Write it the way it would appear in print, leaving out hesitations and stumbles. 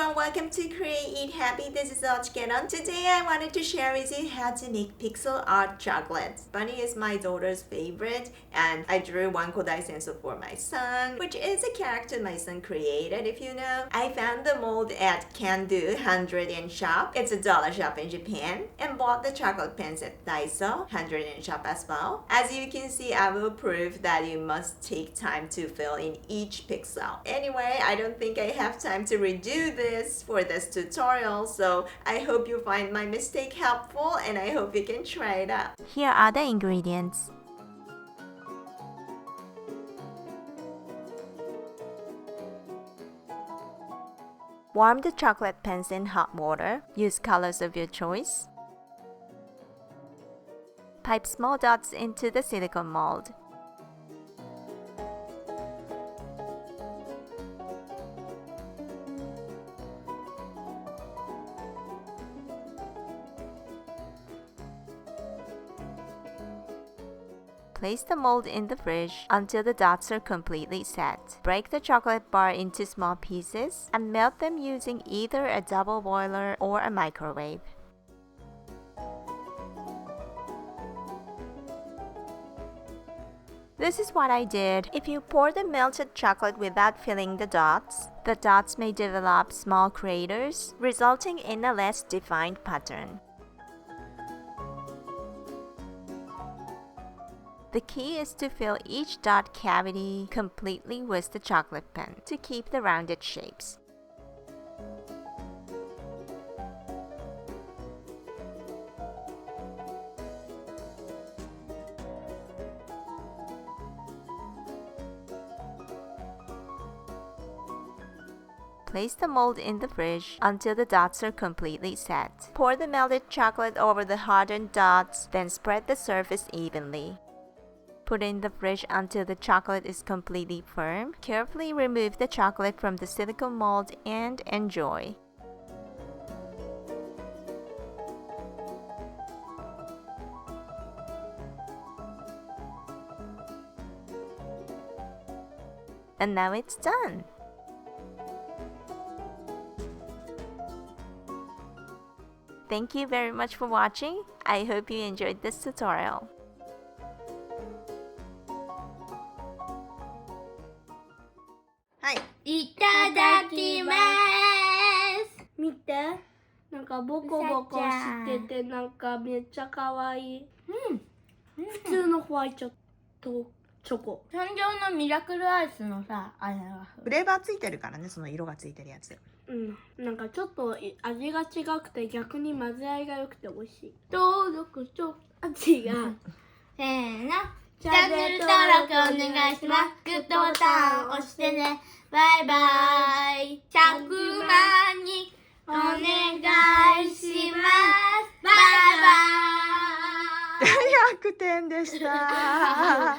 everyone, welcome to Create Eat Happy. This is OCHIKERON. Today I wanted to share with you how to make pixel art chocolates. Bunny is my daughter's favorite and I drew Wanko Daisensou for my son, which is a character my son created, if you know. I found the mold at Can-Do 100-yen shop. It's a dollar shop in Japan, and bought the chocolate pens at Daiso 100-yen shop as well. As you can see, I will prove that you must take time to fill in each pixel. Anyway, I don't think I have time to redo this for this tutorial, so I hope you find my mistake helpful and I hope you can try it out. Here are the ingredients. Warm the chocolate pens in hot water. Use colors of your choice. Pipe small dots into the silicone mold. Place the mold in the fridge until the dots are completely set. Break the chocolate bar into small pieces and melt them using either a double boiler or a microwave. This is what I did. If you pour the melted chocolate without filling the dots may develop small craters, resulting in a less defined pattern. The key is to fill each dot cavity completely with the chocolate pen to keep the rounded shapes. Place the mold in the fridge until the dots are completely set. Pour the melted chocolate over the hardened dots, then spread the surface evenly. Put in the fridge until the chocolate is completely firm. Carefully remove the chocolate from the silicone mold and enjoy. And now it's done! Thank you very much for watching. I hope you enjoyed this tutorial. Hi. いただきます。見て、なんかボコボコしてて、なんかめっちゃ可愛い。普通のホワイトチョコ。誕生のミラクルアイスのさ、あれは。フレーバーついてるからね、その色がついてるやつ。なんかちょっと味が違くて逆に混ぜ合いが良くて美味しい。登録と味が。せーの。チャンネル登録お願いします。グッドボタン押してね。バイバイ。100万にお願いします。バイバイ。100点でした。